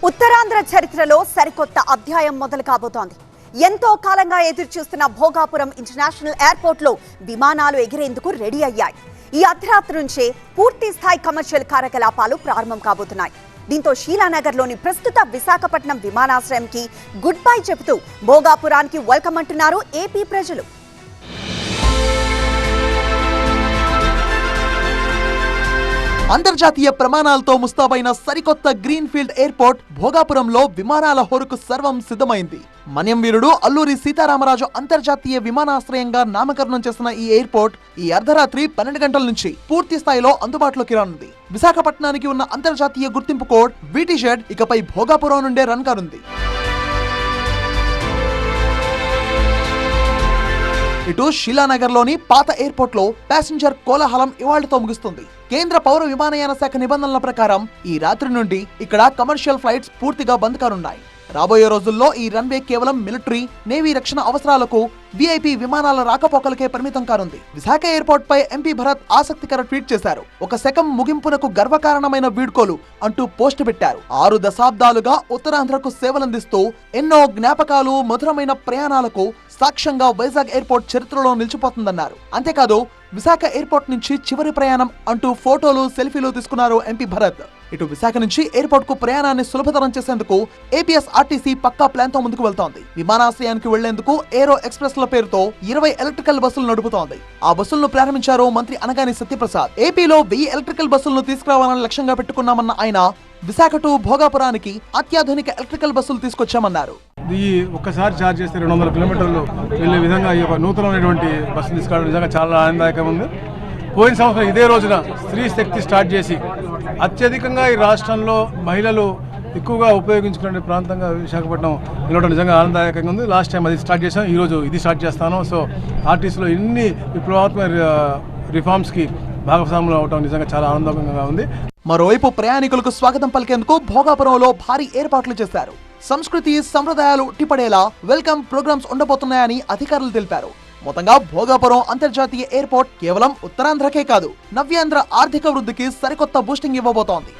ఉత్తరాంధ్ర చరిత్రలో సరికొత్త అధ్యాయం మొదలు కాబోతోంది. ఎంతో కాలంగా ఎదురుచూస్తున్న భోగాపురం ఇంటర్నేషనల్ ఎయిర్పోర్ట్ లో విమానాలు ఎగిరేందుకు రెడీ అయ్యాయి. ఈ అర్ధరాత్రి నుంచే పూర్తి స్థాయి కమర్షియల్ కార్యకలాపాలు ప్రారంభం కాబోతున్నాయి. దీంతో షీలానగర్లోని ప్రస్తుత విశాఖపట్నం విమానాశ్రయంకి గుడ్ బై చెబుతూ భోగాపురానికి వెల్కమ్ అంటున్నారు ఏపీ ప్రజలు. అంతర్జాతీయ ప్రమాణాలతో ముస్తాబైన సరికొత్త గ్రీన్ ఫీల్డ్ ఎయిర్పోర్ట్ భోగాపురంలో విమానాల హోరుకు సర్వం సిద్ధమైంది. మన్యం వీరుడు అల్లూరి సీతారామరాజు అంతర్జాతీయ విమానాశ్రయంగా నామకరణం చేసిన ఈ ఎయిర్పోర్ట్ ఈ అర్ధరాత్రి 12 గంటల నుంచి పూర్తి స్థాయిలో అందుబాటులోకి రానుంది. విశాఖపట్నానికి ఉన్న అంతర్జాతీయ గుర్తింపు కోడ్ VTZ ఇకపై భోగాపురం నుండే రన్ కానుంది. ఇటు షీలానగర్లోని పాత ఎయిర్పోర్ట్లో ప్యాసింజర్ కోలాహలం ఇవాళ్లతో ముగుస్తుంది. కేంద్ర పౌర విమానయాన శాఖ నిబంధనల ప్రకారం ఈ రాత్రి నుండి ఇక్కడ కమర్షియల్ ఫ్లైట్స్ పూర్తిగా బంద్ కానున్నాయి. రాబోయే రోజుల్లో ఈ రన్వే కేవలం మిలిటరీ, నేవీ రక్షణ అవసరాలకు, VIP విమానాల రాకపోకలకే పరిమితం కానుంది. విశాఖ ఎయిర్పోర్ట్ పై ఎంపీ భరత్ ఆసక్తికర ట్వీట్ చేశారు. ఒక శకం ముగింపునకు గర్వకారణమైన వీడ్కోలు అంటూ పోస్ట్ పెట్టారు. 6 దశాబ్దాలుగా ఉత్తరాంధ్రకు సేవలందిస్తూ ఎన్నో జ్ఞాపకాలు, మధురమైన ప్రయాణాలకు సాక్ష్యంగా వైజాగ్ ఎయిర్పోర్ట్ చరిత్రలో నిలిచిపోతుందన్నారు. అంతేకాదు విశాఖ ఎయిర్పోర్ట్ నుంచి చివరి ప్రయాణం అంటూ ఫోటోలు, సెల్ఫీలు తీసుకున్నారు ఎంపీ భరత్. ఇటు విశాఖ నుంచి ఎయిర్పోర్ట్ కు ప్రయాణాన్ని సులభతరం చేసేందుకు APSRTC పక్కా ప్లాన్ తో ముందుకు వెళ్తోంది. విమానాశ్రయానికి వెళ్లేందుకు ఏరో ఎక్స్ప్రెస్ ల పేరుతో 20 ఎలక్ట్రికల్ బస్సులు నడుపుతోంది. ఆ బస్సులను ప్రారంభించారు మంత్రి అనగాని సత్యప్రసాద్. ఏపీలో 1000 ఎలక్ట్రికల్ బస్సులను తీసుకురావాలని లక్ష్యంగా పెట్టుకున్నామన్న ఆయన విశాఖ టు భోగాపురానికి అత్యాధునిక ఎలక్ట్రికల్ బస్సులు తీసుకొచ్చామన్నారు. ఈ ఒక్కసారి ఛార్జ్ చేస్తే 200 కిలోమీటర్లు వెళ్లే విధంగా ఈ నూతనమైనటువంటి బస్సు తీసుకోవడం నిజంగా చాలా ఆనందదాయకంగా ఉంది. పోయిన సంవత్సరం ఇదే రోజున స్త్రీ శక్తి స్టార్ట్ చేసి అత్యధికంగా ఈ రాష్ట్రంలో మహిళలు ఎక్కువగా ఉపయోగించుకునే ప్రాంతంగా విశాఖపట్నం నిలవడం నిజంగా ఆనందదాయకంగా ఉంది. లాస్ట్ టైం అది స్టార్ట్ చేసాం, ఈరోజు ఇది స్టార్ట్ చేస్తాను. సో ఆర్టీసీలో ఎన్ని విప్లవాత్మక రిఫార్మ్స్కి భాగస్వాములు అవడం నిజంగా చాలా ఆనందంగా ఉంది. మరోవైపు ప్రయాణికులకు స్వాగతం పలికేందుకు భోగాపురంలో భారీ ఏర్పాట్లు చేశారు. సంస్కృతి, సంప్రదాయాలు ఉట్టిపడేలా వెల్కమ్ ప్రోగ్రామ్స్ ఉండబోతున్నాయని అధికారులు తెలిపారు. మొత్తంగా భోగాపురం అంతర్జాతీయ ఎయిర్పోర్ట్ కేవలం ఉత్తరాంధ్రకే కాదు, నవ్యాంధ్ర ఆర్థిక వృద్ధికి సరికొత్త బూస్టింగ్ ఇవ్వబోతోంది.